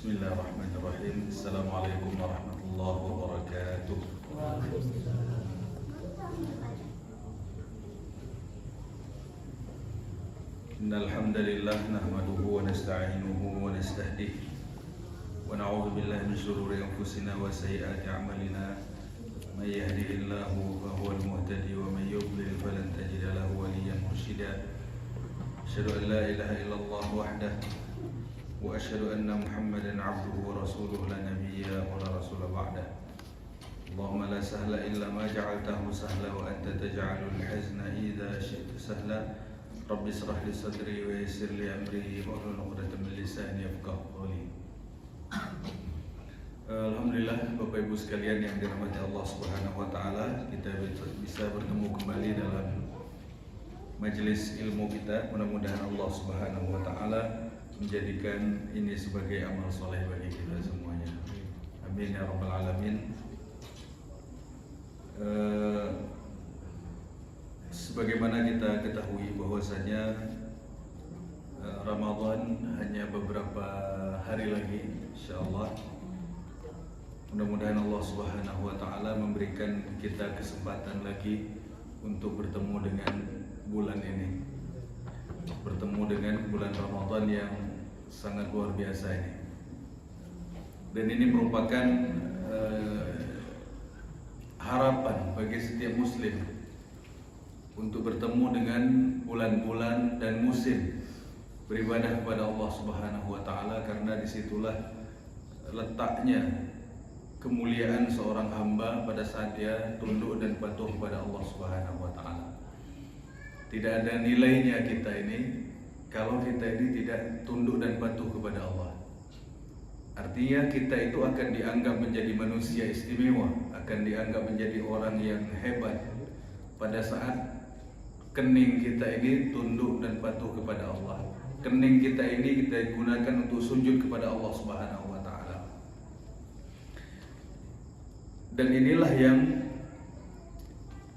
Bismillahirrahmanirrahim. Assalamualaikum warahmatullahi wabarakatuh. Innal hamdalillah nahmaduhu wa nasta'inuhu wa nastahdihi wa na'udzu billahi min shururi anfusina wa sayyiati a'malina. May yahdihillahu fahuwal muhtadi wa may yudlil falan tajida lahu waliyyan mursyida. Asyhadu an la ilaha illallah wahdahu wa asyhadu anna Muhammadan 'abduhu wa rasuluhu la nabiyya wa la rasula ba'dah. Allahumma la sahla illa ma ja'altahu sahla wa anta taj'alul hazna idza syi'ta sahla. Rabbi israh li sadri wa yassir li amri wahlul 'uqdatam min lisani yafqahu qawli. Alhamdulillah Bapak Ibu sekalian yang dirahmati Allah Subhanahu wa taala, kita bisa bertemu kembali dalam majelis ilmu kita. Mudah-mudahan Allah Subhanahu wa taala menjadikan ini sebagai amal soleh bagi kita semuanya. Amin ya rabbal alamin. Sebagaimana kita ketahui bahwasanya Ramadan hanya beberapa hari lagi, insyaallah. Mudah-mudahan Allah Subhanahu wa taala memberikan kita kesempatan lagi untuk bertemu dengan bulan ini, bertemu dengan bulan Ramadan yang sangat luar biasa ini. Dan ini merupakan harapan bagi setiap muslim untuk bertemu dengan bulan-bulan dan musim beribadah kepada Allah Subhanahu wa taala, karena disitulah letaknya kemuliaan seorang hamba pada saat dia tunduk dan patuh kepada Allah Subhanahu wa taala. Tidak ada nilainya kita ini kalau kita ini tidak tunduk dan patuh kepada Allah. Artinya kita itu akan dianggap menjadi manusia istimewa, akan dianggap menjadi orang yang hebat pada saat kening kita ini tunduk dan patuh kepada Allah. Kening kita ini kita gunakan untuk sujud kepada Allah Subhanahu wa taala. Dan inilah yang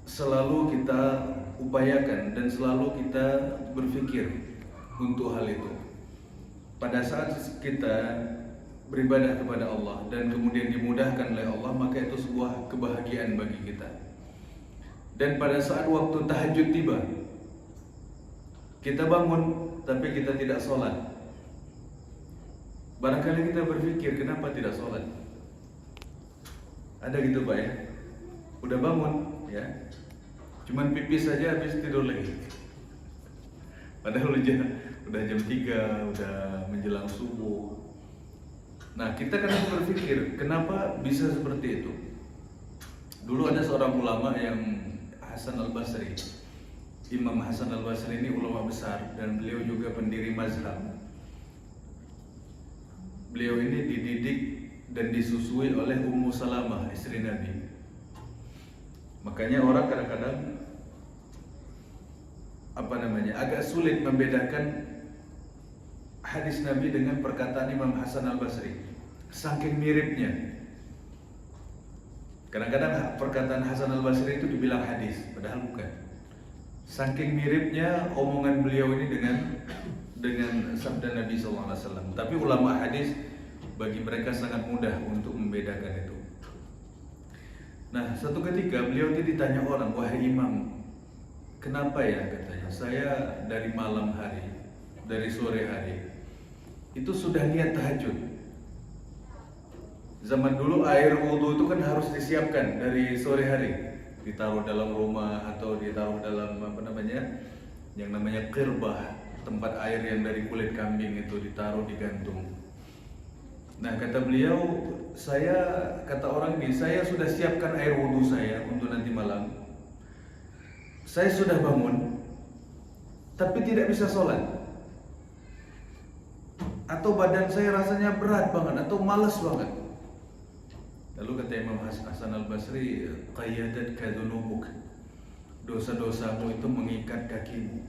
selalu kita upayakan dan selalu kita berpikir untuk hal itu. Pada saat kita beribadah kepada Allah dan kemudian dimudahkan oleh Allah, maka itu sebuah kebahagiaan bagi kita. Dan pada saat waktu tahajud tiba, kita bangun tapi kita tidak sholat. Barangkali kita berpikir, kenapa tidak sholat? Ada gitu Pak ya? Udah bangun ya, cuman pipis saja habis tidur lagi. Padahal udah jam 3, udah menjelang subuh. Nah, kita kadang berpikir, kenapa bisa seperti itu? Dulu ada seorang ulama yang Hasan al-Basri. Imam Hasan al-Basri ini ulama besar dan beliau juga pendiri mazhab. Beliau ini dididik dan disusui oleh Ummu Salamah, istri Nabi. Makanya orang kadang-kadang agak sulit membedakan hadis Nabi dengan perkataan Imam Hasan al-Basri, saking miripnya. Kadang-kadang perkataan Hasan al-Basri itu dibilang hadis, padahal bukan. Saking miripnya omongan beliau ini dengan sabda Nabi SAW. Tapi ulama hadis bagi mereka sangat mudah untuk membedakan itu. Nah, satu ketika beliau itu ditanya orang, wahai Imam, kenapa ya, katanya, saya dari malam hari, dari sore hari itu sudah niat tahajud. Zaman dulu air wudhu itu kan harus disiapkan dari sore hari, ditaruh dalam rumah atau ditaruh dalam yang namanya qirbah, tempat air yang dari kulit kambing itu ditaruh digantung. Nah, kata beliau, kata orang ini, saya sudah siapkan air wudhu saya untuk nanti malam. Saya sudah bangun, tapi tidak bisa sholat. Atau badan saya rasanya berat banget, atau malas banget. Lalu kata Imam Hasan al-Basri, qayyadatka dzunubuk, dosa-dosamu itu mengikat kakimu,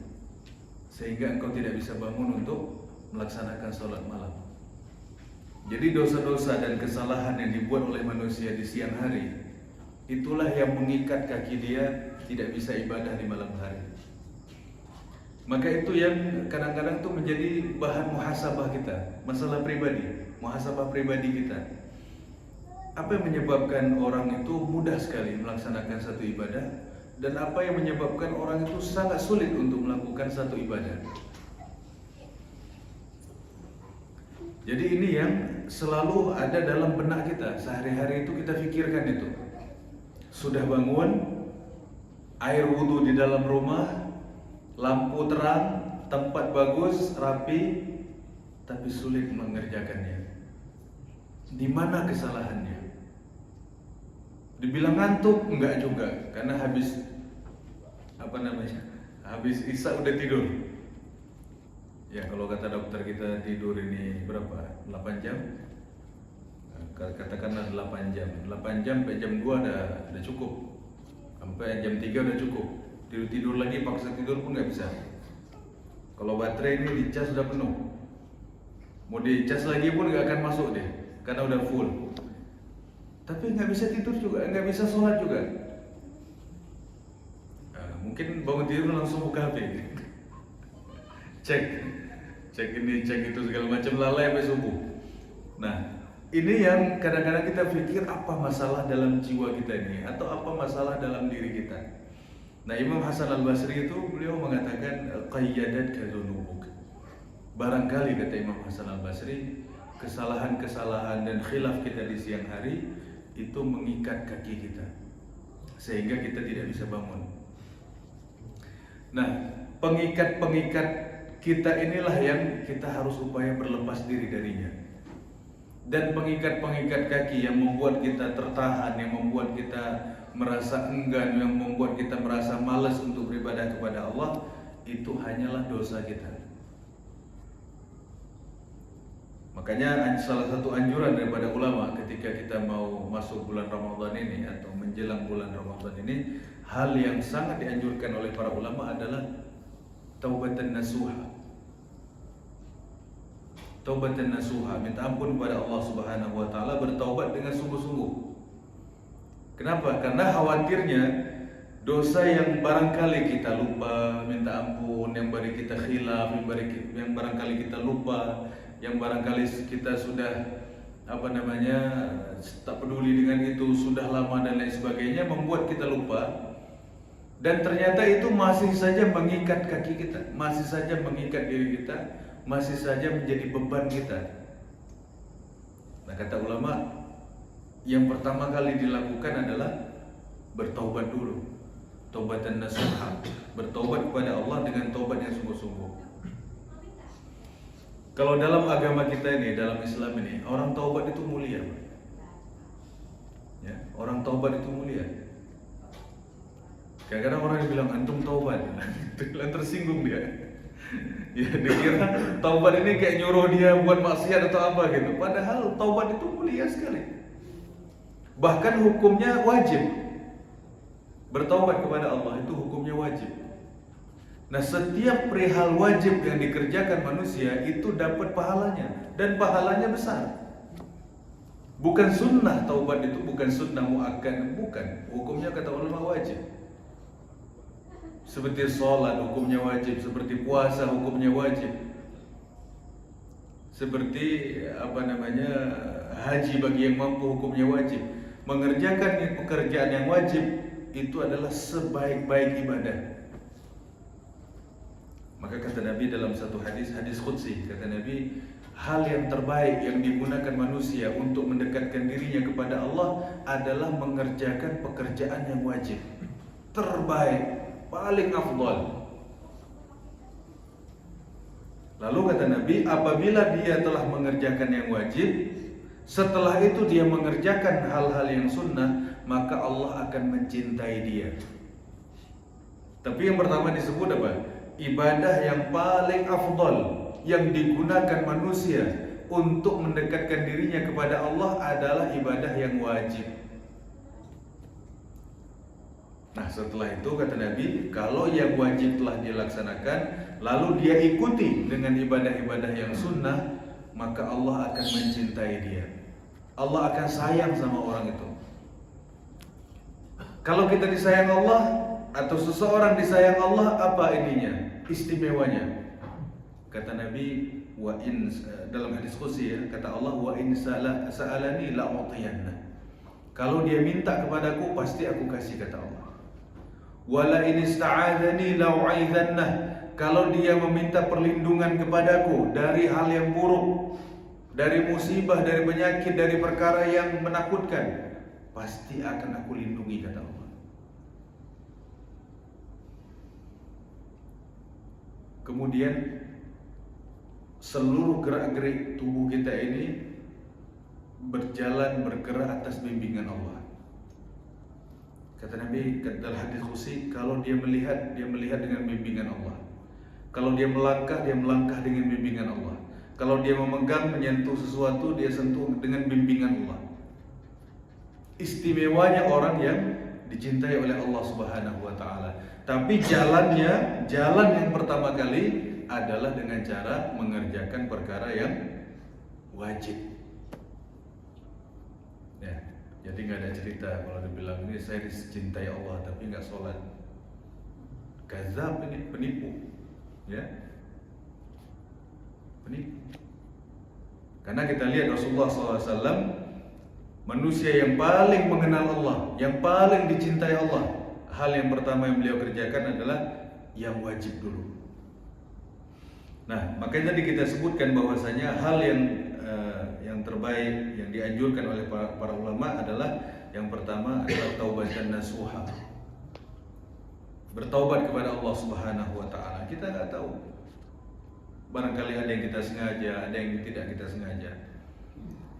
sehingga engkau tidak bisa bangun untuk melaksanakan sholat malam. Jadi dosa-dosa dan kesalahan yang dibuat oleh manusia di siang hari, itulah yang mengikat kaki dia tidak bisa ibadah di malam hari. Maka itu yang kadang-kadang tuh menjadi bahan muhasabah kita, masalah pribadi, muhasabah pribadi kita. Apa yang menyebabkan orang itu mudah sekali melaksanakan satu ibadah, dan apa yang menyebabkan orang itu sangat sulit untuk melakukan satu ibadah. Jadi ini yang selalu ada dalam benak kita, sehari-hari itu kita pikirkan itu. Sudah bangun, air wudhu di dalam rumah, lampu terang, tempat bagus, rapi, tapi sulit mengerjakannya. Di mana kesalahannya? Dibilang ngantuk? Enggak juga, karena habis habis isya udah tidur. Ya kalau kata dokter kita tidur ini berapa? 8 jam? Katakanlah 8 jam. 8 jam sampai jam 2 udah cukup. Sampai jam 3 udah cukup. Tidur lagi, paksa tidur pun nggak bisa. Kalau baterai ini dicas sudah penuh, mau dicas lagi pun nggak akan masuk deh, karena udah full. Tapi nggak bisa tidur juga, nggak bisa sholat juga. Mungkin bangun tidur langsung buka HP, cek ini, cek itu, segala macam, lalai sampai subuh. Nah, ini yang kadang-kadang kita pikir apa masalah dalam jiwa kita ini, atau apa masalah dalam diri kita. Nah, Imam Hasan Al-Basri itu beliau mengatakan qayyadat kadzunubuk. Barangkali kata Imam Hasan Al-Basri, kesalahan-kesalahan dan khilaf kita di siang hari itu mengikat kaki kita sehingga kita tidak bisa bangun. Nah, pengikat-pengikat kita inilah yang kita harus upaya berlepas diri darinya. Dan pengikat-pengikat kaki yang membuat kita tertahan, yang membuat kita merasa enggan, yang membuat kita merasa malas untuk beribadah kepada Allah, itu hanyalah dosa kita. Makanya salah satu anjuran daripada ulama ketika kita mau masuk bulan Ramadan ini atau menjelang bulan Ramadan ini, hal yang sangat dianjurkan oleh para ulama adalah taubatan nasuha. Taubatan nasuha, minta ampun kepada Allah Subhanahu wa taala, bertaubat dengan sungguh-sungguh. Kenapa? Karena khawatirnya dosa yang barangkali kita lupa minta ampun, yang barangkali kita khilaf, yang barangkali kita lupa, yang barangkali kita sudah tak peduli dengan itu, sudah lama dan lain sebagainya, membuat kita lupa. Dan ternyata itu masih saja mengikat kaki kita, masih saja mengikat diri kita, masih saja menjadi beban kita. Nah, kata ulama, yang pertama kali dilakukan adalah bertaubat dulu, taubatan nasuha, bertaubat kepada Allah dengan taubat yang sungguh-sungguh. Kalau dalam agama kita ini, dalam Islam ini, orang taubat itu mulia. Ya, orang taubat itu mulia. Kadang-kadang orang yang bilang antum taubat, tersinggung dia. Ya, dikira taubat ini kayak nyuruh dia buat maksiat atau apa gitu. Padahal taubat itu mulia sekali. Bahkan hukumnya wajib. Bertaubat kepada Allah itu hukumnya wajib. Nah, setiap perihal wajib yang dikerjakan manusia itu dapat pahalanya, dan pahalanya besar. Bukan sunnah taubat itu, bukan sunnah muakkad, bukan. Hukumnya kata ulama wajib. Seperti sholat hukumnya wajib, seperti puasa hukumnya wajib, seperti haji bagi yang mampu hukumnya wajib. Mengerjakan pekerjaan yang wajib itu adalah sebaik-baik ibadah. Maka kata Nabi dalam satu hadis qudsi, kata Nabi, hal yang terbaik yang digunakan manusia untuk mendekatkan dirinya kepada Allah adalah mengerjakan pekerjaan yang wajib. Terbaik, paling afdal. Lalu kata Nabi, apabila dia telah mengerjakan yang wajib, setelah itu dia mengerjakan hal-hal yang sunnah, maka Allah akan mencintai dia. Tapi yang pertama disebut apa? Ibadah yang paling afdal yang digunakan manusia untuk mendekatkan dirinya kepada Allah adalah ibadah yang wajib. Nah, setelah itu kata Nabi, kalau yang wajib telah dilaksanakan, lalu dia ikuti dengan ibadah-ibadah yang sunnah, maka Allah akan mencintai dia. Allah akan sayang sama orang itu. Kalau kita disayang Allah, atau seseorang disayang Allah, apa ininya? Istimewanya. Kata Nabi, wa in, dalam hadis qudsi ya, kata Allah, wa in sa'alani la'utiyanna. Kalau dia minta kepadaku pasti aku kasih, kata Allah. Wala in ista'adzani la'u'idhanna. Kalau dia meminta perlindungan kepadaku dari hal yang buruk, dari musibah, dari penyakit, dari perkara yang menakutkan, pasti akan aku lindungi, kata Allah. Kemudian seluruh gerak-gerik tubuh kita ini bergerak atas bimbingan Allah. Kata Nabi dalam hadis qudsi, kalau dia melihat dengan bimbingan Allah. Kalau dia melangkah dengan bimbingan Allah. Kalau dia memegang, menyentuh sesuatu, dia sentuh dengan bimbingan Allah. Istimewanya orang yang dicintai oleh Allah Subhanahu wa taala. Tapi jalan yang pertama kali adalah dengan cara mengerjakan perkara yang wajib. Ya, jadi nggak ada cerita kalau dibilang ini saya dicintai Allah tapi nggak sholat. Kazab, ini penipu, ya, penipu. Karena kita lihat Rasulullah SAW, manusia yang paling mengenal Allah, yang paling dicintai Allah, hal yang pertama yang beliau kerjakan adalah yang wajib dulu. Nah, makanya tadi kita sebutkan bahwasanya hal yang terbaik yang dianjurkan oleh para ulama adalah yang pertama adalah taubatan nasuha. Bertaubat kepada Allah Subhanahu wa taala. Kita nggak tahu. Barangkali ada yang kita sengaja, ada yang tidak kita sengaja.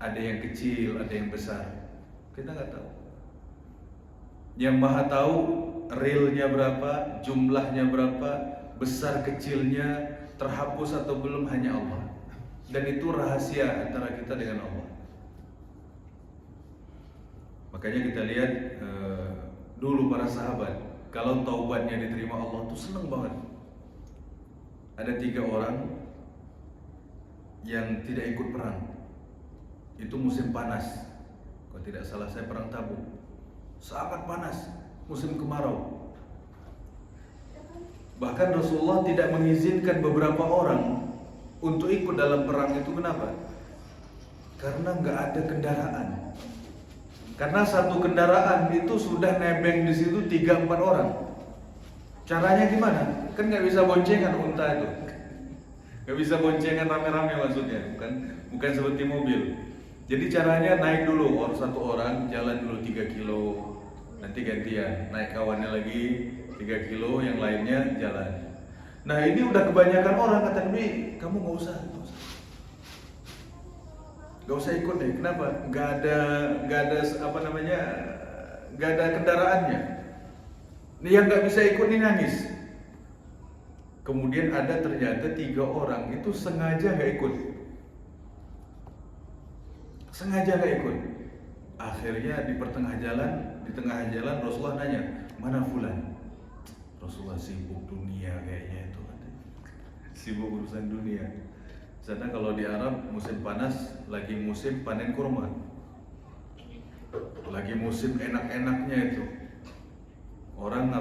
Ada yang kecil, ada yang besar. Kita nggak tahu. Yang Maha tahu realnya berapa, jumlahnya berapa, besar kecilnya, terhapus atau belum, hanya Allah. Dan itu rahasia antara kita dengan Allah. Makanya kita lihat dulu para sahabat, kalau taubatnya diterima Allah tuh seneng banget. Ada 3 orang yang tidak ikut perang. Itu musim panas. Kalau tidak salah saya perang Tabuk. Sangat panas, musim kemarau. Bahkan Rasulullah tidak mengizinkan beberapa orang untuk ikut dalam perang itu. Kenapa? Karena nggak ada kendaraan. Karena satu kendaraan itu sudah nebeng di situ 3-4 orang. Caranya gimana? Kan nggak bisa boncengan unta itu. Nggak bisa boncengan rame-rame maksudnya. Bukan seperti mobil. Jadi caranya naik dulu, satu orang jalan dulu 3 kilo, nanti gantian, naik kawannya lagi 3 kilo, yang lainnya jalan. Nah ini udah kebanyakan orang, kata Nabi, kamu nggak usah ikut deh. Kenapa? Nggak ada kendaraannya. Yang nggak bisa ikut ini nangis. Kemudian ada ternyata 3 orang itu sengaja nggak ikut. Akhirnya di tengah jalan Rasulullah nanya, mana fulan? Rasulullah sibuk dunia kayaknya itu. Sibuk urusan dunia. Karena kalau di Arab musim panas lagi musim panen kurma. Lagi musim enak-enaknya itu. Orang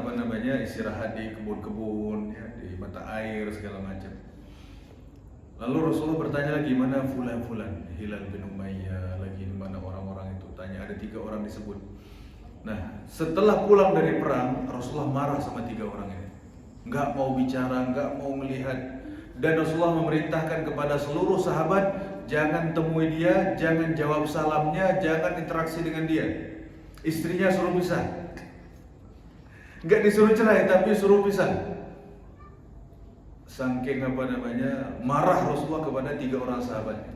istirahat di kebun-kebun, ya, di mata air segala macam. Lalu Rasulullah bertanya lagi, mana fulan, Hilal bin Umayyah, lagi di mana orang-orang itu. Tanya, ada 3 orang disebut. Nah, setelah pulang dari perang, Rasulullah marah sama 3 orang ini. Nggak mau bicara, nggak mau melihat. Dan Rasulullah memerintahkan kepada seluruh sahabat, jangan temui dia, jangan jawab salamnya, jangan interaksi dengan dia. Istrinya suruh pisah. Nggak disuruh cerai, tapi suruh pisah. Saking marah Rasulullah kepada 3 orang sahabatnya.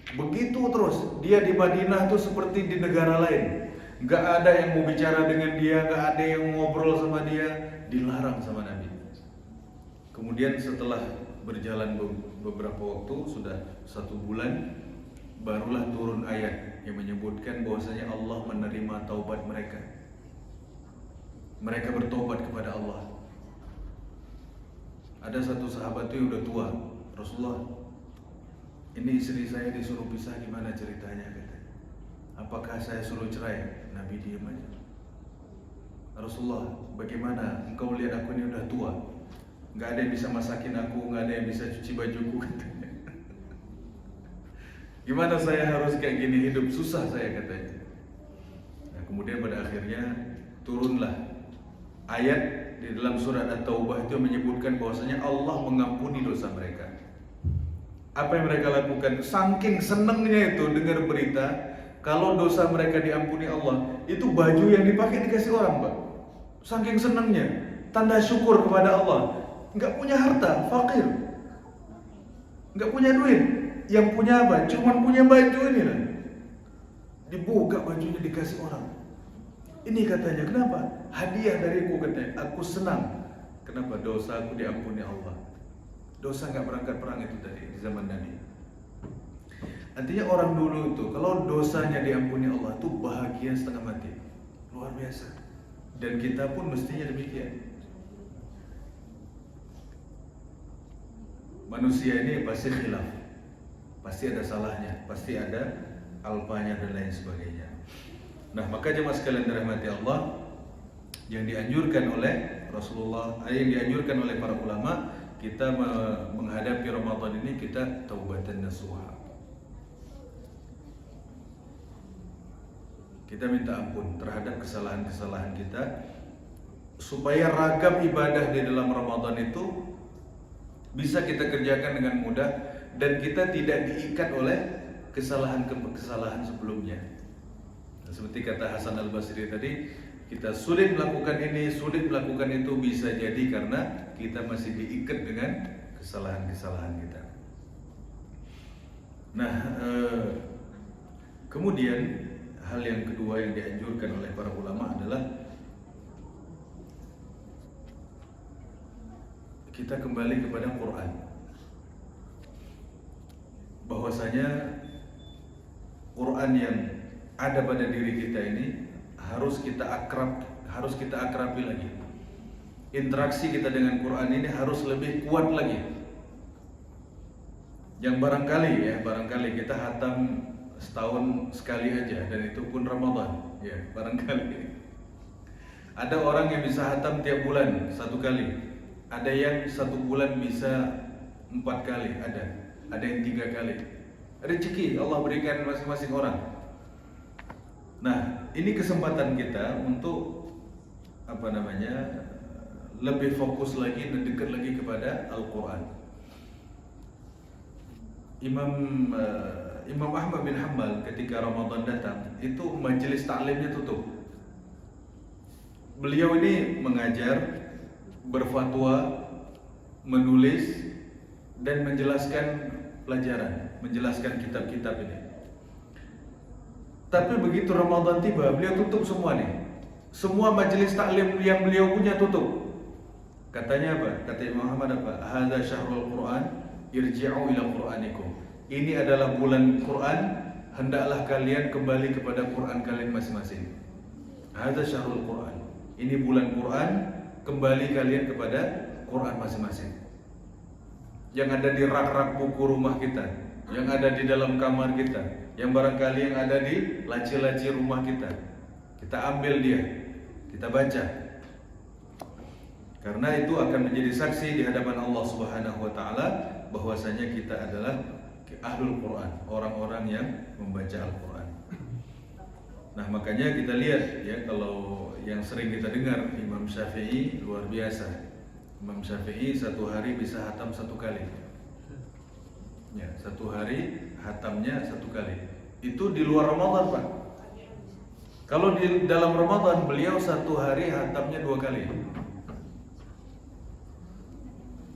Begitu terus, dia di Madinah tuh seperti di negara lain. Nggak ada yang mau bicara dengan dia, nggak ada yang ngobrol sama dia, dilarang sama Nabi. Kemudian setelah berjalan beberapa waktu, sudah 1 bulan, barulah turun ayat yang menyebutkan bahwasanya Allah menerima taubat mereka. Mereka bertobat kepada Allah. Ada satu sahabat itu yang udah tua. Rasulullah, ini istri saya disuruh pisah, gimana ceritanya? Apakah saya suruh cerai? Nabi diam aja. Rasulullah, bagaimana engkau lihat aku ini udah tua, nggak ada yang bisa masakin aku, nggak ada yang bisa cuci bajuku, katanya. Gimana saya harus kayak gini hidup, susah saya, katanya. Nah, kemudian pada akhirnya turunlah ayat di dalam surat At-Taubah itu menyebutkan bahwasanya Allah mengampuni dosa mereka. Apa yang mereka lakukan? Saking senengnya itu dengar berita kalau dosa mereka diampuni Allah, itu baju yang dipakai dikasih orang, Pak. Saking senengnya, tanda syukur kepada Allah. Nggak punya harta, fakir, nggak punya duit. Yang punya apa? Cuman punya baju ini lah. Dibuka bajunya dikasih orang. Ini katanya, kenapa? Hadiah dariku, katanya. Aku senang. Kenapa? Dosa aku diampuni Allah. Dosa nggak berangkat perang itu tadi di zaman Nabi. Artinya orang dulu itu kalau dosanya diampuni Allah itu bahagia setengah mati, luar biasa. Dan kita pun mestinya demikian. Manusia ini pasti khilaf, pasti ada salahnya, pasti ada alfanya dan lain sebagainya. Nah, maka jemaah sekalian dirahmati Allah, yang dianjurkan oleh Rasulullah, yang dianjurkan oleh para ulama, kita menghadapi Ramadan ini kita taubatan nasuha. Kita minta ampun terhadap kesalahan-kesalahan kita, supaya ragam ibadah di dalam Ramadan itu bisa kita kerjakan dengan mudah dan kita tidak diikat oleh kesalahan sebelumnya. Nah, seperti kata Hasan Al-Basri tadi, kita sulit melakukan ini, sulit melakukan itu, bisa jadi karena kita masih diikat dengan kesalahan-kesalahan kita. Nah, kemudian hal yang kedua yang dianjurkan oleh para ulama adalah kita kembali kepada Quran. Bahwasanya Quran yang ada pada diri kita ini harus kita akrabi lagi. Interaksi kita dengan Quran ini harus lebih kuat lagi. Yang barangkali kita hatam setahun sekali aja, dan itu pun Ramadan, ya barangkali. Ada orang yang bisa hatam tiap bulan 1 kali, ada yang 1 bulan bisa 4 kali, ada yang 3 kali. Rezeki Allah berikan masing-masing orang. Nah, ini kesempatan kita untuk lebih fokus lagi dan dekat lagi kepada Al-Quran. Imam Ahmad bin Hanbal ketika Ramadan datang, itu majelis taklimnya tutup. Beliau ini mengajar, berfatwa, menulis, dan menjelaskan pelajaran, menjelaskan kitab-kitab ini. Tapi begitu Ramadan tiba, beliau tutup semua nih. Semua majelis taklim yang beliau punya tutup. Katanya apa? Kata Imam Ahmad apa? Hadza syahrul Quran, irji'u ila Qur'anikum. Ini adalah bulan Quran, hendaklah kalian kembali kepada Quran kalian masing-masing. Hadza syahrul Quran. Ini bulan Quran, kembali kalian kepada Quran masing-masing. Yang ada di rak-rak buku rumah kita, yang ada di dalam kamar kita, yang barangkali yang ada di laci-laci rumah kita, kita ambil dia, kita baca. Karena itu akan menjadi saksi di hadapan Allah Subhanahu wa taala bahwasanya kita adalah ahlul Quran, orang-orang yang membaca Al-Quran. Nah, makanya kita lihat ya, kalau yang sering kita dengar Imam Syafi'i luar biasa. Imam Syafi'i 1 hari bisa hatam 1 kali. Ya, 1 hari hatamnya 1 kali. Itu di luar Ramadan, Pak. Kalau di dalam Ramadan beliau 1 hari hatamnya 2 kali.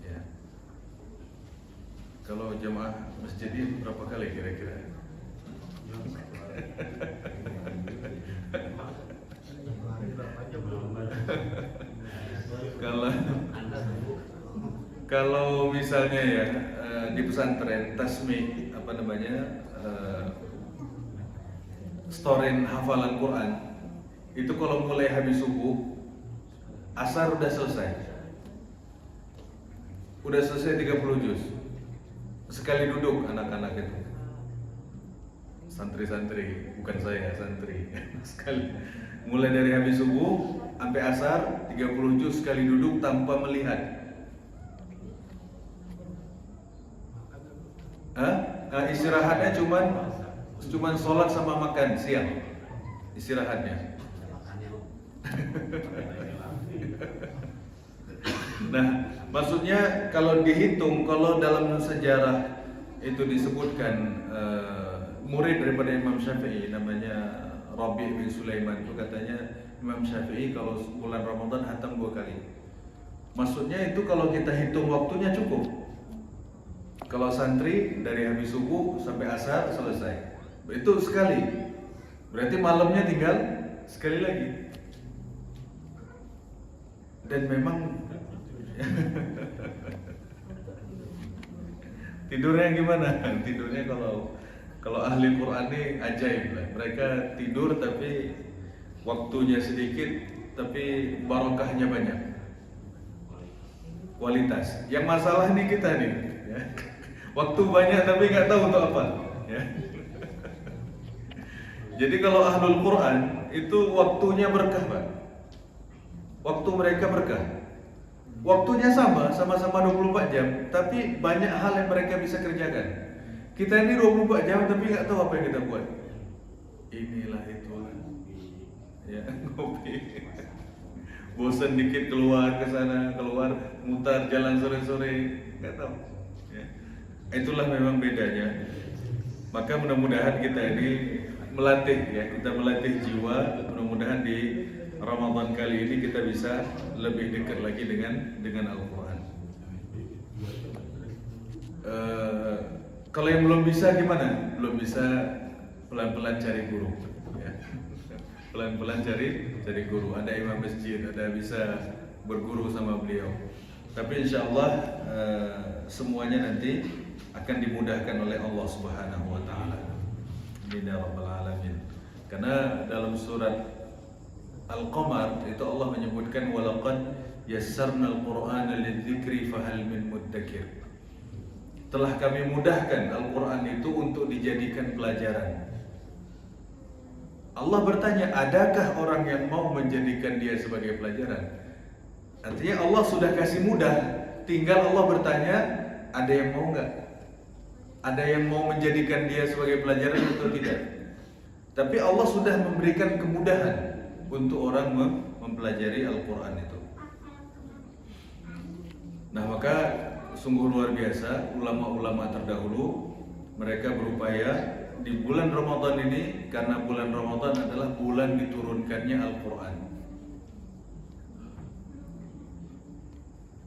Ya. Kalau jemaah masjid ini berapa kali kira-kira? Kalau misalnya ya di pesantren tasmi storin hafalan Quran itu kalau mulai habis subuh asar udah selesai 30 juz sekali duduk anak-anak itu Santri-santri, bukan saya, santri. Sekali. Mulai dari habis subuh sampai asar 30 juz sekali duduk tanpa melihat. Istirahatnya cuman sholat sama makan siang. Istirahatnya. Nah, maksudnya kalau dihitung, kalau dalam sejarah itu disebutkan murid daripada Imam Syafi'i namanya Rabi' bin Sulaiman, itu katanya Imam Syafi'i kalau bulan Ramadan hatam 2 kali. Maksudnya itu kalau kita hitung waktunya cukup. Kalau santri dari habis subuh sampai asar selesai. Itu sekali. Berarti malamnya tinggal sekali lagi. Dan memang tidurnya gimana? Tidurnya kalau ahli Quran ini ajaib lah. Mereka tidur tapi waktunya sedikit tapi barokahnya banyak. Kualitas. Yang masalah nih kita nih, ya. Waktu banyak tapi nggak tahu untuk apa. Ya. Jadi kalau ahlul Quran itu waktunya berkah, Pak. Waktu mereka berkah. Waktunya sama-sama 24 jam, tapi banyak hal yang mereka bisa kerjakan. Kita ini 24 jam tapi nggak tahu apa yang kita buat. Inilah itulah. Ya, ngopi. Bosan dikit keluar ke sana, keluar mutar jalan sore-sore, nggak tahu. Ya. Itulah memang bedanya. Maka mudah-mudahan kita ini melatih, ya, kita melatih jiwa. Mudah-mudahan di Ramadan kali ini kita bisa lebih dekat lagi dengan Al-Quran. Kalau yang belum bisa gimana? Belum bisa, pelan-pelan cari guru. Ya. Pelan-pelan cari guru. Ada imam masjid, ada bisa berguru sama beliau. Tapi insya Allah semuanya nanti akan dimudahkan oleh Allah Subhanahu Wa Taala. Amin ya Rabbal Alamin. Karena dalam surat Al-Qamar itu Allah menyebutkan walaqad yassarna al-Qur'ana lidzikri fahal min muddakir. Telah kami mudahkan Al-Qur'an itu untuk dijadikan pelajaran. Allah bertanya, adakah orang yang mau menjadikan dia sebagai pelajaran? Artinya Allah sudah kasih mudah, tinggal Allah bertanya, ada yang mau enggak? Ada yang mau menjadikan dia sebagai pelajaran atau tidak? Tapi Allah sudah memberikan kemudahan untuk orang mempelajari Al-Quran itu. Nah, maka sungguh luar biasa ulama-ulama terdahulu, mereka berupaya di bulan Ramadan ini, karena bulan Ramadan adalah bulan diturunkannya Al-Quran.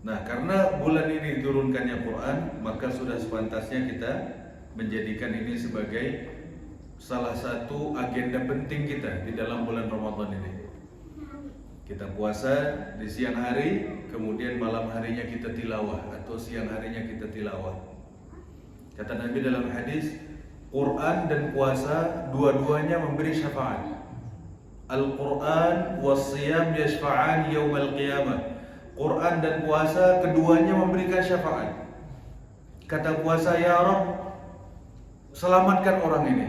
Nah, karena bulan ini diturunkannya Quran, maka sudah sepantasnya kita menjadikan ini sebagai salah satu agenda penting kita di dalam bulan Ramadan ini. Kita puasa di siang hari, kemudian malam harinya kita tilawah, atau siang harinya kita tilawah. Kata Nabi dalam hadis, Quran dan puasa dua-duanya memberi syafaat. Al-Quran was-siyam yashfa'an yaumal qiyamah. Quran dan puasa keduanya memberikan syafaat. Kata puasa, ya Rabb, selamatkan orang ini.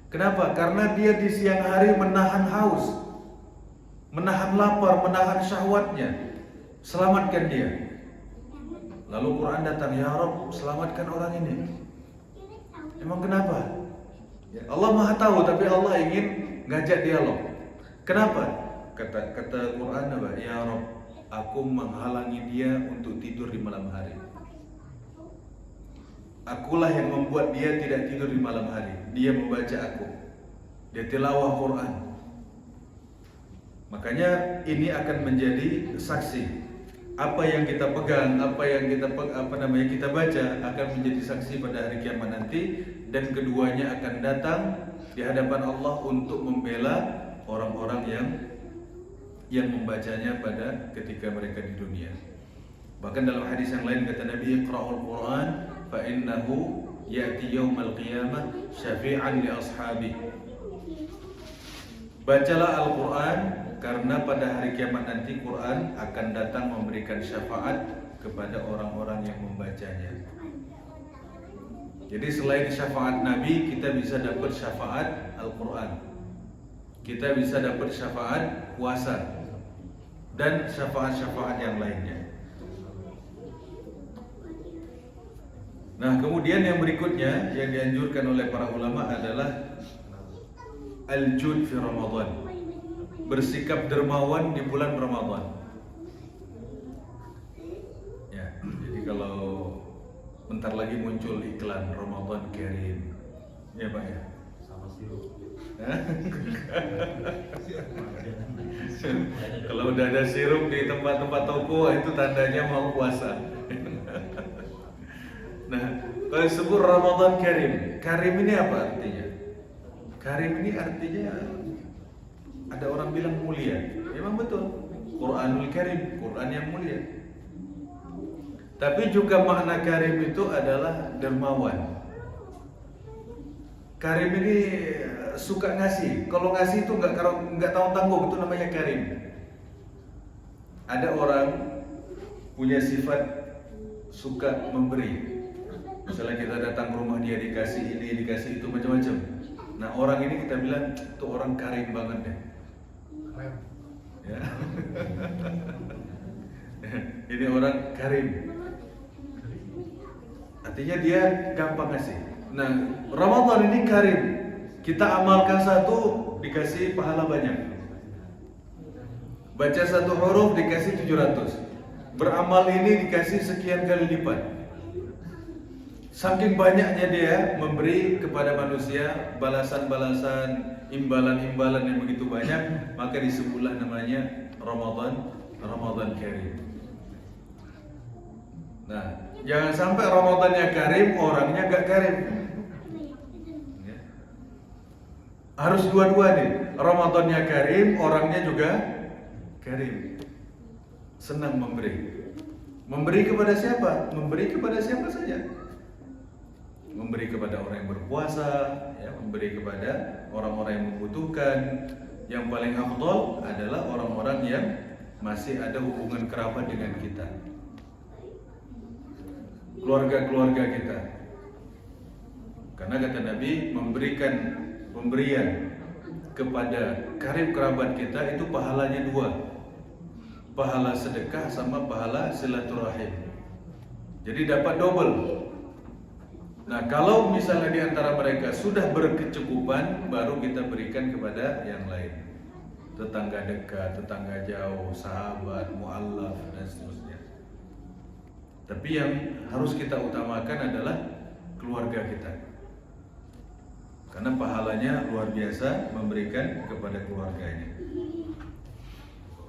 Kenapa? Karena dia di siang hari menahan haus, menahan lapar, menahan syahwatnya. Selamatkan dia. Lalu Quran datang, ya Rabb, selamatkan orang ini. Emang kenapa? Ya, Allah Maha tahu, tapi Allah ingin ngajak dialog. Kenapa? Kata Quran apa? Ya Rabb, aku menghalangi dia untuk tidur di malam hari. Akulah yang membuat dia tidak tidur di malam hari. Dia membaca aku. Dia tilawah Quran. Makanya ini akan menjadi saksi. Apa yang kita pegang, apa yang kita baca akan menjadi saksi pada hari kiamat nanti, dan keduanya akan datang di hadapan Allah untuk membela orang-orang yang membacanya pada ketika mereka di dunia. Bahkan dalam hadis yang lain kata Nabi, Iqra'ul Quran fa innahu ya'ti yaumal qiyamah syafi'an li ashabi. Bacalah Al-Quran, karena pada hari kiamat nanti Quran akan datang memberikan syafaat kepada orang-orang yang membacanya. Jadi selain syafaat Nabi, kita bisa dapat syafaat Al-Quran, kita bisa dapat syafaat puasa, dan syafaat-syafaat yang lainnya. Nah, kemudian yang berikutnya yang dianjurkan oleh para ulama adalah al-jud fi Ramadan, bersikap dermawan di bulan Ramadan. Ya, jadi kalau bentar lagi muncul iklan Ramadan Karim, ya Pak ya, sama sirup. Kalau udah ada sirup di tempat-tempat toko, itu tandanya mau puasa. Nah, kalau disebut Ramadan Karim, Karim ini apa artinya? Karim ini artinya ada orang bilang mulia. Memang betul. Quranul Karim, Quran yang mulia. Tapi juga makna Karim itu adalah dermawan. Karim ini suka ngasih. Kalau ngasih itu nggak tahu tanggung, itu namanya Karim. Ada orang punya sifat suka memberi. Misalnya kita datang ke rumah dia, dikasih ini, dikasih itu, macam-macam. Nah, orang ini kita bilang tuh orang karim banget deh. Ya. Ini orang karim. Artinya dia gampang ngasih. Nah, Ramadan ini karim. Kita amalkan satu, dikasih pahala banyak. Baca satu huruf dikasih 700. Beramal ini dikasih sekian kali lipat. Saking banyaknya dia memberi kepada manusia balasan-balasan, imbalan-imbalan yang begitu banyak, maka disebutlah namanya Ramadan Karim. Nah, jangan sampai Ramadannya karim, orangnya gak karim. Ya. Harus dua-dua nih. Ramadannya karim, orangnya juga karim. Senang memberi. Memberi kepada siapa? Memberi kepada siapa saja. Memberi kepada orang yang berpuasa, ya, memberi kepada orang-orang yang membutuhkan. Yang paling afdal adalah orang-orang yang masih ada hubungan kerabat dengan kita, keluarga-keluarga kita. Karena kata Nabi, memberikan pemberian kepada karib kerabat kita itu pahalanya dua, pahala sedekah sama pahala silaturahim. Jadi dapat double. Nah, kalau misalnya di antara mereka sudah berkecukupan, baru kita berikan kepada yang lain. Tetangga dekat, tetangga jauh, sahabat, mu'allaf, dan seterusnya. Tapi yang harus kita utamakan adalah keluarga kita. Karena pahalanya luar biasa memberikan kepada keluarganya.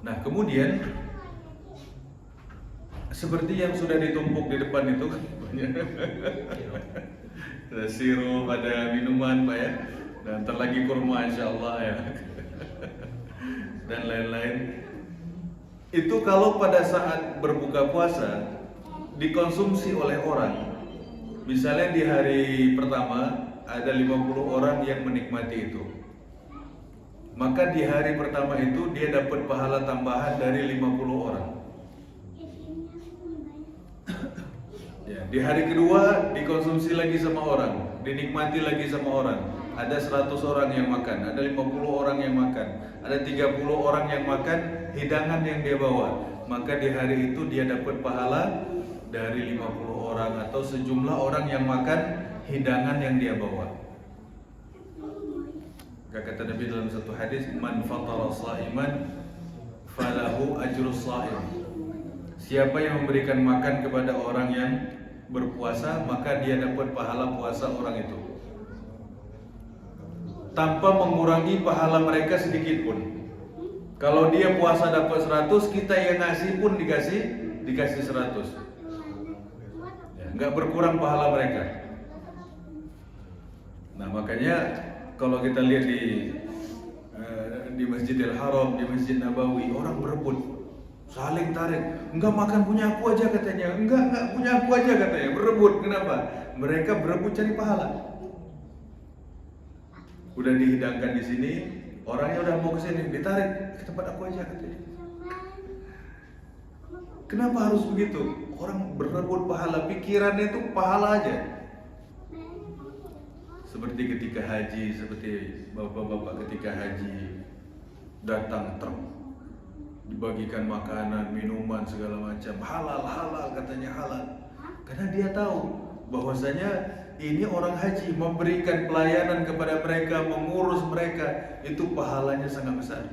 Nah, kemudian seperti yang sudah ditumpuk di depan itu, ada sirup, ada minuman Pak ya, dan ntar lagi kurma insyaallah ya, dan lain-lain. Itu kalau pada saat berbuka puasa dikonsumsi oleh orang, misalnya di hari pertama ada 50 orang yang menikmati itu, maka di hari pertama itu dia dapat pahala tambahan dari 50 orang. Ya, di hari kedua dikonsumsi lagi sama orang, dinikmati lagi sama orang. Ada 100 orang yang makan, ada 50 orang yang makan, ada 30 orang yang makan hidangan yang dia bawa. Maka di hari itu dia dapat pahala dari 50 orang atau sejumlah orang yang makan hidangan yang dia bawa. Kata Nabi dalam satu hadis, man fatara sha'iman falahu ajrus sha'im. Siapa yang memberikan makan kepada orang yang berpuasa, maka dia dapat pahala puasa orang itu, tanpa mengurangi pahala mereka sedikit pun. Kalau dia puasa dapat 100, kita yang ngasih pun dikasih 100. Ya, nggak berkurang pahala mereka. Nah, makanya kalau kita lihat di Masjidil Haram, di Masjid Nabawi, orang berebut, saling tarik. Enggak, makan punya aku aja katanya. Enggak punya aku aja katanya. Berebut. Kenapa? Mereka berebut cari pahala. Udah dihidangkan di sini, orangnya udah mau ke sini, ditarik ke tempat aku aja katanya. Kenapa harus begitu? Orang berebut pahala, pikirannya itu pahala aja. Seperti ketika haji, seperti bapak-bapak ketika haji datang truk, dibagikan makanan, minuman segala macam, halal katanya halal. Karena dia tahu bahwasanya ini orang haji memberikan pelayanan kepada mereka, mengurus mereka, itu pahalanya sangat besar.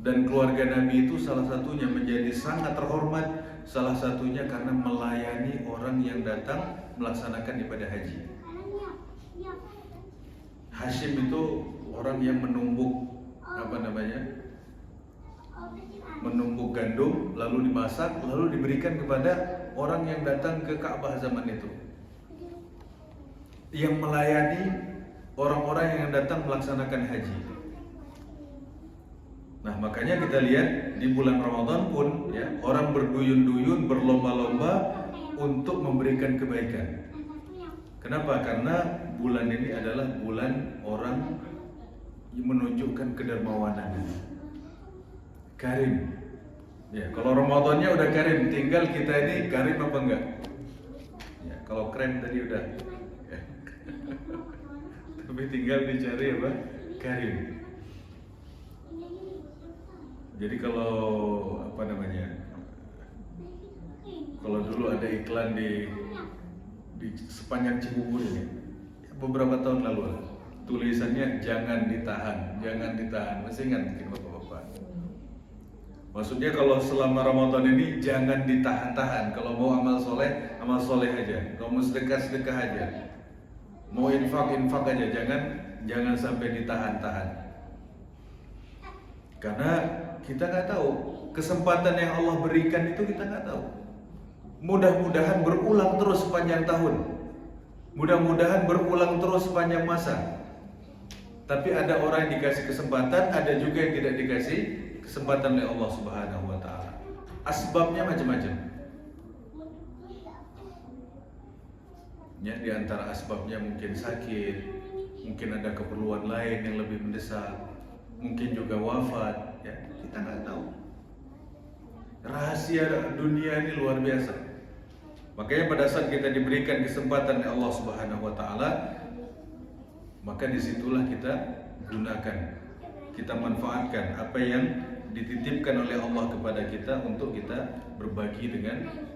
Dan keluarga Nabi itu salah satunya menjadi sangat terhormat, salah satunya karena melayani orang yang datang melaksanakan ibadah haji. Hashim itu orang yang menumbuk menumbuk gandum lalu dimasak lalu diberikan kepada orang yang datang ke Ka'bah zaman itu, yang melayani orang-orang yang datang melaksanakan haji. Nah, makanya kita lihat di bulan Ramadan pun ya, orang berduyun-duyun, berlomba-lomba untuk memberikan kebaikan. Kenapa? Karena bulan ini adalah bulan orang yang menunjukkan kedermawanan. Karim. Ya, kalau Ramadannya udah karim, tinggal kita ini karim apa enggak? Ya, kalau keren tadi udah. Ya. Tapi tinggal dicari apa? Karim. Jadi kalau kalau dulu ada iklan di sepanjang Cibubur ini, beberapa tahun lalu, tulisannya jangan ditahan, masih ingat mungkin bapak-bapak. Maksudnya kalau selama Ramadan ini jangan ditahan-tahan, kalau mau amal soleh aja, kalau mau sedekah aja, mau infak aja, jangan sampai ditahan-tahan. Karena kita nggak tahu kesempatan yang Allah berikan itu, kita nggak tahu. Mudah-mudahan berulang terus sepanjang tahun, mudah-mudahan berulang terus sepanjang masa. Tapi ada orang yang dikasih kesempatan, ada juga yang tidak dikasih kesempatan oleh Allah Subhanahu wa Ta'ala. Asbabnya macam-macam. Ya, di antara asbabnya mungkin sakit, mungkin ada keperluan lain yang lebih mendesak, mungkin juga wafat. Ya, kita nggak tahu. Rahasia dunia ini luar biasa. Makanya pada saat kita diberikan kesempatan oleh Allah Subhanahu wa Ta'ala, maka disitulah kita gunakan, kita manfaatkan apa yang dititipkan oleh Allah kepada kita untuk kita berbagi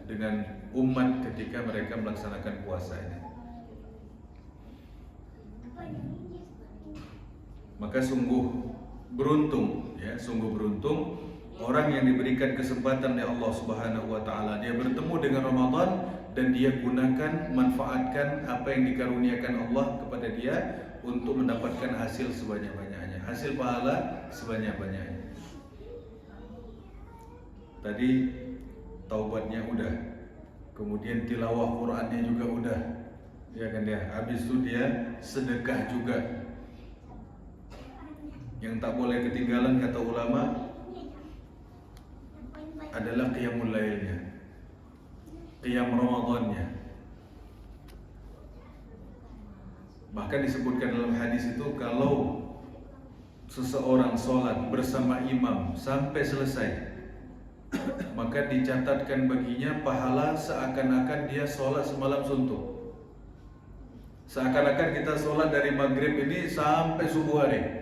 dengan umat ketika mereka melaksanakan puasa ini. Maka sungguh beruntung orang yang diberikan kesempatan oleh Allah Subhanahu wa Ta'ala, dia bertemu dengan Ramadan dan dia gunakan, manfaatkan apa yang dikaruniakan Allah kepada dia untuk mendapatkan hasil sebanyak-banyaknya, hasil pahala sebanyak-banyaknya. Tadi taubatnya udah, kemudian tilawah Qur'annya juga udah, ya kan dia. Habis itu dia sedekah juga. Yang tak boleh ketinggalan kata ulama adalah qiyamul lailnya, qiyam Ramadannya. Bahkan disebutkan dalam hadis itu, kalau seseorang sholat bersama imam sampai selesai, maka dicatatkan baginya pahala seakan-akan dia sholat semalam suntuk. Seakan-akan kita sholat dari maghrib ini sampai subuh hari.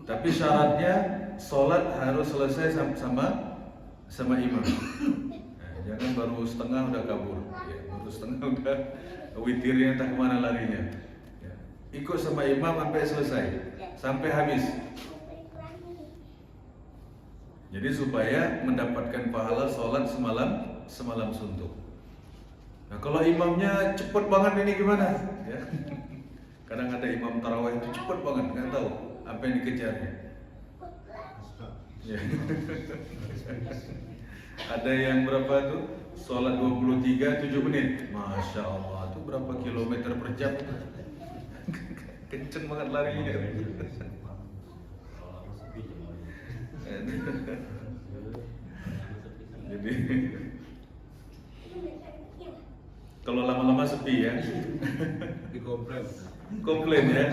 Tapi syaratnya sholat harus selesai sama imam. Nah, jangan baru setengah udah kabur, ya, baru setengah udah witirnya entah kemana larinya. Ya. Ikut sama imam sampai selesai, sampai habis. Jadi supaya mendapatkan pahala sholat semalam suntuk. Nah, kalau imamnya cepet banget ini gimana? Ya. Kadang ada imam tarawih itu cepet banget, nggak tahu apa yang dikejarnya. Ya. Ada yang berapa tuh? Sholat 23 7 menit. Masya Allah, itu berapa kilometer per jam? Kenceng banget larinya. Jadi kalau lama-lama sepi ya. Komplain ya.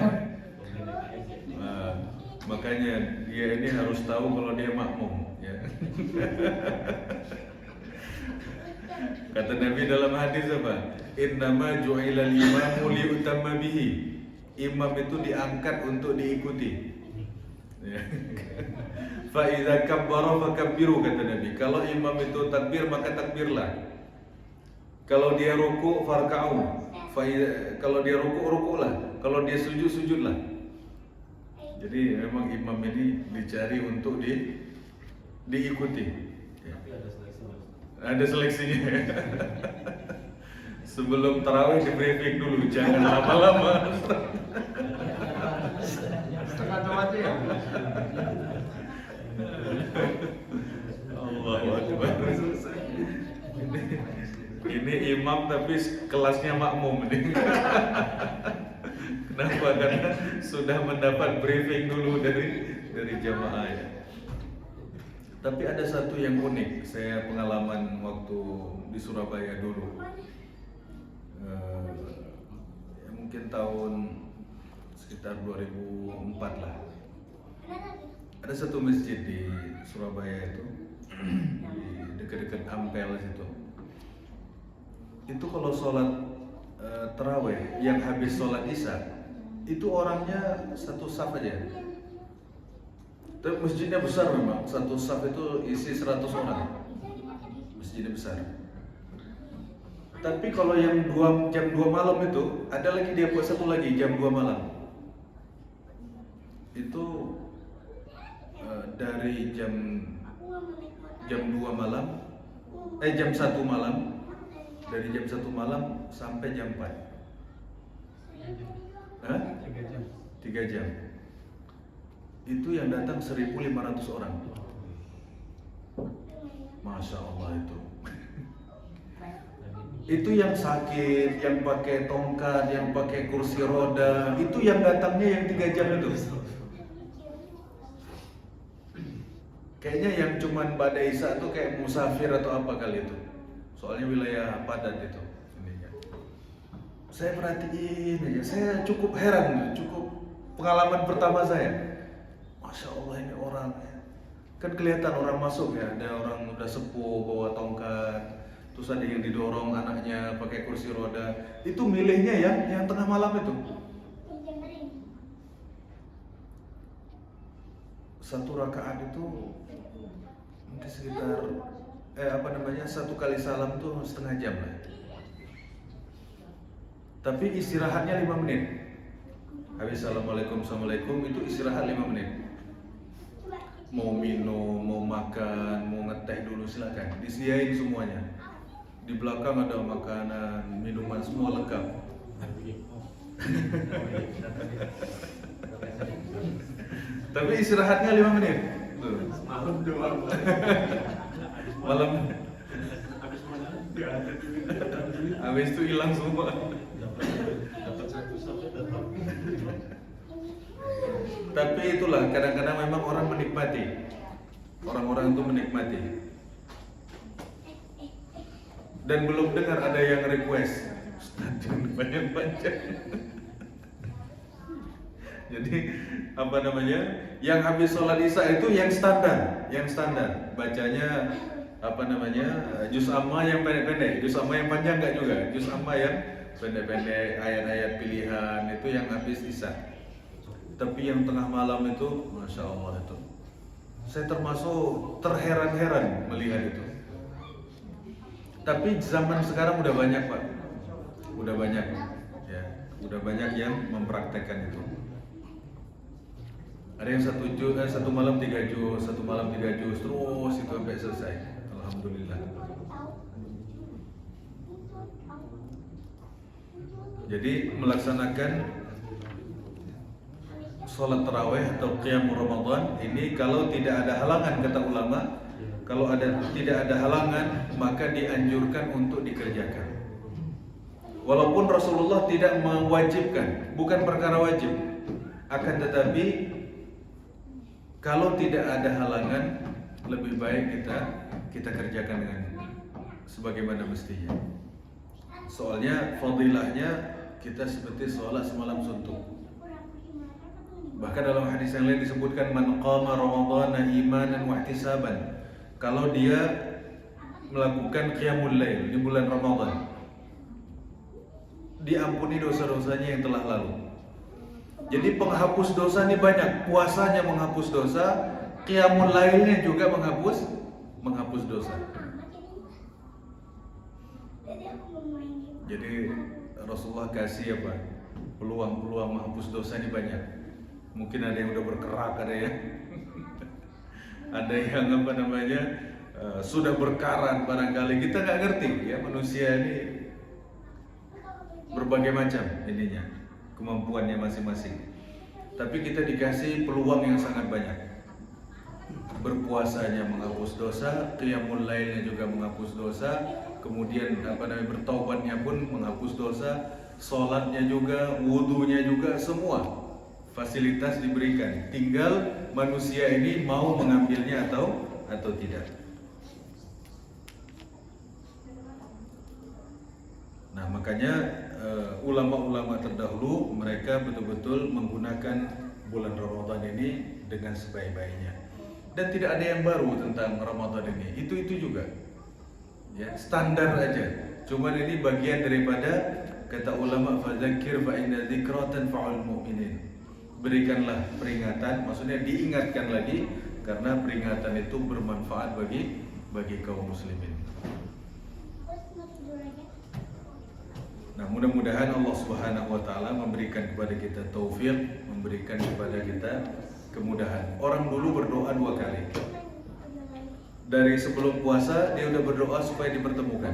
Nah, makanya dia ini harus tahu kalau dia makmum ya. Kata Nabi dalam hadis apa? Innama ju'ilal imamu liutamma bihi. Imam itu diangkat untuk diikuti. Ya. Fa idza kabbara fakabbiru, kata Nabi. Kalau imam itu takbir maka takbirlah. Kalau dia ruku farka'u. Kalau dia ruku rukulah. Kalau dia sujud sujudlah. Jadi memang imam ini dicari untuk diikuti. Ya. Ada seleksinya. Sebelum tarawih di briefing dulu, jangan lama-lama. Setengah mati ya. Allahu Akbar. Ini imam tapi kelasnya makmum ini. Kenapa? Karena sudah mendapat briefing dulu dari jamaah ya. Tapi ada satu yang unik, saya pengalaman waktu di Surabaya dulu. Ya mungkin tahun sekitar 2004 lah. Ada satu masjid di Surabaya itu, di dekat-dekat Ampel situ. Itu kalau sholat taraweh yang habis sholat isya, itu orangnya satu saf aja. Tapi masjidnya besar memang, satu saf itu isi 100 orang. Masjidnya besar. Tapi kalau yang jam 2 malam itu, ada lagi dia buat satu lagi jam 2 malam. Itu dari jam 2 malam, jam 1 malam, dari jam 1 malam sampai jam 4. 3 jam. 3 jam. Itu yang datang 1.500 orang. Masya Allah itu. Itu yang sakit, yang pakai tongkat, yang pakai kursi roda, itu yang datangnya yang 3 jam itu. Kayaknya yang cuman badai isya itu kayak musafir atau apa kali itu. Soalnya wilayah padat itu. Saya perhatiin aja, saya cukup heran, cukup pengalaman pertama saya. Masya Allah ini orang, kan kelihatan orang masuk ya, ada orang udah sepuh bawa tongkat, terus ada yang didorong anaknya pakai kursi roda. Itu milihnya yang tengah malam itu. Satu rakaat itu mungkin sekitar satu kali salam tuh setengah jam lah. Tapi istirahatnya 5 menit. Habis assalamualaikum itu istirahat 5 menit. Mau minum, mau makan, mau ngeteh dulu silakan, disediain semuanya. Di belakang ada makanan, minuman semua lengkap. Tapi istirahatnya 5 menit. Malam doang. Malam. Habis itu hilang semua. Tapi itulah, kadang-kadang memang orang menikmati. Orang-orang itu menikmati. Dan belum dengar ada yang request Ustaz jangan panjang-panjang. Jadi yang habis sholat isya itu yang standar, bacanya juz amma yang pendek-pendek, juz amma yang panjang enggak juga, juz amma yang pendek-pendek, ayat-ayat pilihan itu yang habis isya. Tapi yang tengah malam itu, Masya Allah itu, saya termasuk terheran-heran melihat itu. Tapi zaman sekarang udah banyak Pak, udah banyak yang mempraktekkan itu. Ada yang satu malam 3 juz, terus itu sampai selesai. Alhamdulillah. Jadi melaksanakan sholat tarawih atau qiyam Ramadan ini kalau tidak ada halangan, kata ulama, tidak ada halangan maka dianjurkan untuk dikerjakan. Walaupun Rasulullah tidak mewajibkan, bukan perkara wajib, akan tetapi kalau tidak ada halangan lebih baik kita kerjakan dengan sebagaimana mestinya. Soalnya fadilahnya kita seperti sholat semalam suntuk. Bahkan dalam hadis yang lain disebutkan man qama ramadhana imanan wa ihtisaban. Kalau dia melakukan qiyamul lail di bulan Ramadan, diampuni dosa-dosanya yang telah lalu. Jadi penghapus dosa ini banyak. Puasanya menghapus dosa, qiyamul lailnya juga menghapus dosa. Jadi Rasulullah kasih apa? Peluang-peluang menghapus dosa ini banyak. Mungkin ada yang udah berkerak, ada yang ada yang apa namanya sudah berkarat barangkali. Kita nggak ngerti ya, manusia ini berbagai macam ininya, kemampuannya masing-masing. Tapi kita dikasih peluang yang sangat banyak. Berpuasanya menghapus dosa, qiyamul lailnya juga menghapus dosa, kemudian bertaubatnya pun menghapus dosa, sholatnya juga, wudunya juga, semua fasilitas diberikan. Tinggal manusia ini mau mengambilnya atau tidak. Nah, makanya ulama-ulama terdahulu mereka betul-betul menggunakan bulan Ramadan ini dengan sebaik-baiknya. Dan tidak ada yang baru tentang Ramadan ini. Itu juga. Ya, standar aja. Cuman ini bagian daripada kata ulama fadzakir fa inna dzikra tanfa'ul mu'minin. Berikanlah peringatan, maksudnya diingatkan lagi karena peringatan itu bermanfaat bagi kaum muslimin. Nah, mudah-mudahan Allah Subhanahu wa taala memberikan kepada kita taufik, memberikan kepada kita kemudahan. Orang dulu berdoa 2 kali. Dari sebelum puasa dia udah berdoa supaya dipertemukan.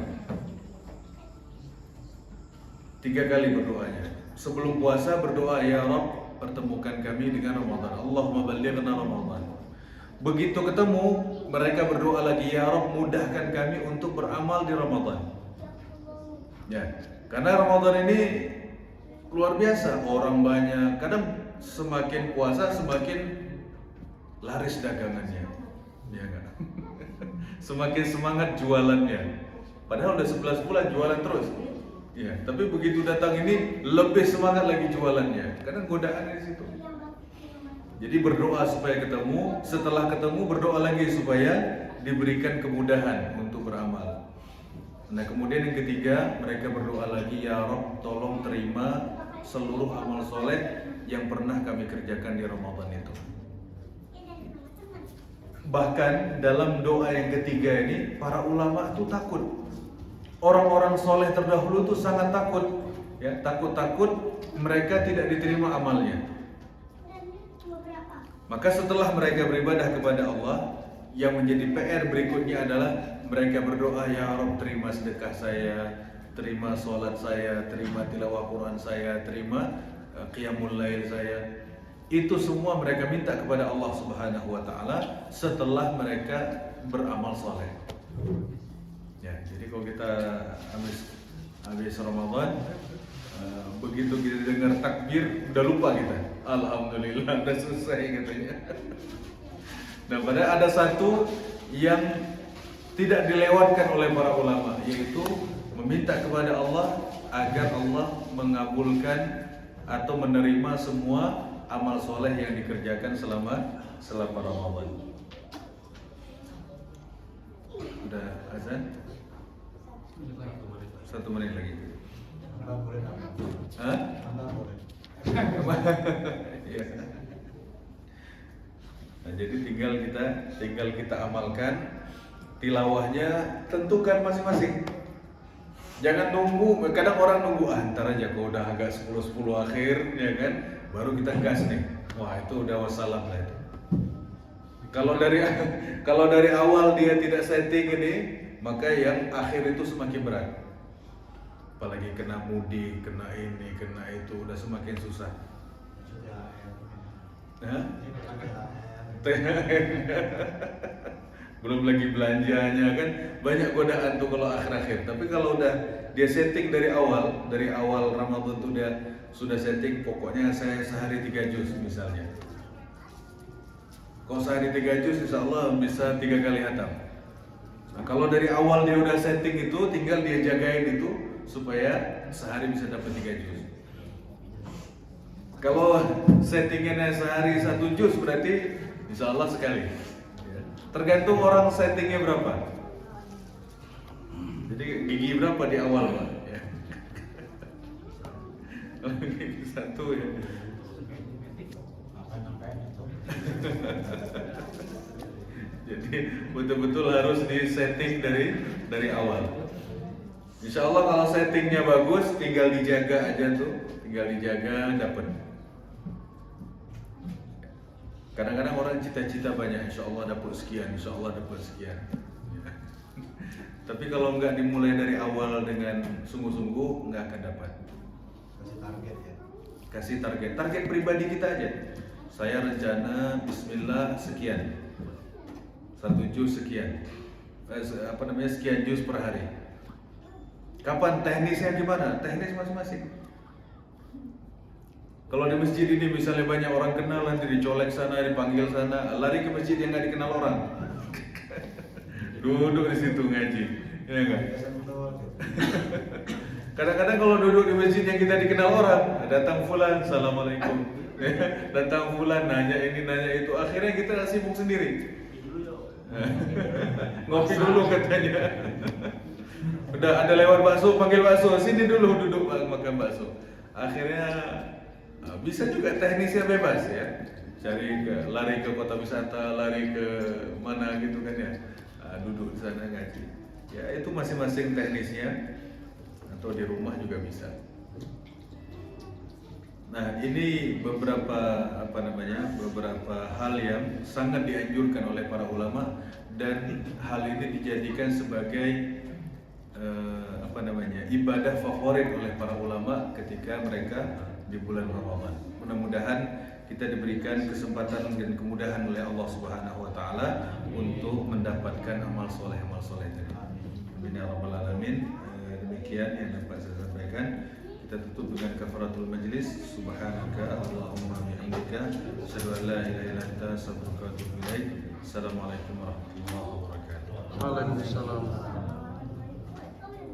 3 kali berdoanya. Sebelum puasa berdoa, ya Rabb, pertemukan kami dengan Ramadan. Allahumma ballighna Ramadan. Begitu ketemu, mereka berdoa lagi, ya Rabb, mudahkan kami untuk beramal di Ramadan. Ya, karena Ramadan ini luar biasa, orang banyak. Kadang semakin puasa semakin laris dagangannya, ya kan? Semakin semangat jualannya. Padahal udah 11 bulan jualan terus. Ya, tapi begitu datang ini lebih semangat lagi jualannya. Karena godaannya di situ. Jadi berdoa supaya ketemu, setelah ketemu berdoa lagi supaya diberikan kemudahan untuk beramal. Nah, kemudian yang ketiga, mereka berdoa lagi, ya Rabb, tolong terima seluruh amal soleh yang pernah kami kerjakan di Ramadan itu. Bahkan dalam doa yang ketiga ini, para ulama itu takut. Orang-orang soleh terdahulu itu sangat takut, ya, takut mereka tidak diterima amalnya. Maka setelah mereka beribadah kepada Allah, yang menjadi PR berikutnya adalah mereka berdoa, ya Rabb, terima sedekah saya, terima sholat saya, terima tilawah Quran saya, terima qiyamul lail saya. Itu semua mereka minta kepada Allah Subhanahu wa taala setelah mereka beramal soleh. Ya, jadi kalau kita habis Ramadan, begitu kita dengar takbir udah lupa kita. Alhamdulillah udah selesai katanya. Nah, padahal ada satu yang tidak dilewatkan oleh para ulama, yaitu meminta kepada Allah agar Allah mengabulkan atau menerima semua amal soleh yang dikerjakan selama Ramadan. Udah azan? 1 menit lagi. Hah? Ya. Nah, jadi tinggal kita amalkan. Tilawahnya tentukan masing-masing. Jangan nunggu, kadang orang nunggu ntar aja kalau udah agak 10 akhir, ya kan, baru kita gas nih. Wah, itu udah wassalam lah itu. Kalau dari awal dia tidak setting ini, maka yang akhir itu semakin berat. Apalagi kena mudik, kena ini, kena itu, udah semakin susah. Hah? Belum lagi belanjanya kan, banyak godaan tuh kalau akhir-akhir. Tapi kalau udah dia setting dari awal Ramadan tuh dia sudah setting, pokoknya saya sehari 3 juz misalnya. Kalau sehari 3 juz, insya Allah bisa 3 kali hatam. Nah, kalau dari awal dia udah setting itu, tinggal dia jagain itu supaya sehari bisa dapat 3 juz. Kalau settingannya sehari 1 juz, berarti insya Allah sekali. Tergantung orang settingnya berapa. Jadi gigi berapa di awal Pak? Ya. Gigi 1 ya. Jadi betul-betul harus disetting dari awal. Insya Allah kalau settingnya bagus, tinggal dijaga aja tuh, tinggal dijaga dapat. Kadang-kadang orang cita-cita banyak, insya Allah dapat sekian, insya Allah dapat sekian. Tapi kalau nggak dimulai dari awal dengan sungguh-sungguh, nggak akan dapat. Kasih target ya. Kasih target pribadi kita aja. Saya rencana Bismillah sekian, 1 juz sekian, sekian juz per hari. Kapan teknisnya gimana? Teknis masing-masing. Kalau di masjid ini misalnya banyak orang kenal, nanti dicolek sana, dipanggil sana, lari ke masjid yang nggak dikenal orang. Duduk di situ ngaji, ya enggak? Kadang-kadang kalau duduk di masjid yang kita dikenal orang, datang fulan, assalamualaikum. Datang fulan, nanya ini, nanya itu, akhirnya kita sibuk sendiri. Ngopi dulu katanya. Udah ada lewat bakso, panggil bakso, sini dulu duduk makan bakso. Akhirnya bisa juga teknisnya bebas ya. Lari ke kota wisata, lari ke mana gitu kan ya. Duduk di sana ngaji. Ya itu masing-masing teknisnya, atau di rumah juga bisa. Nah, ini beberapa hal yang sangat dianjurkan oleh para ulama, dan hal ini dijadikan sebagai ibadah favorit oleh para ulama ketika mereka di bulan Ramadan. Mudah-mudahan kita diberikan kesempatan dan kemudahan oleh Allah Subhanahu wa taala untuk mendapatkan amal soleh tadi. Amin ya rabbal alamin. Demikian yang dapat saya sampaikan. Kita tutup dengan kafaratul majlis. Subhanaka Allahumma bihamdika asyhadu an la ilaha illa anta astaghfiruka wa atubu ilaik. Assalamualaikum warahmatullahi wabarakatuh. Waalaikumsalam.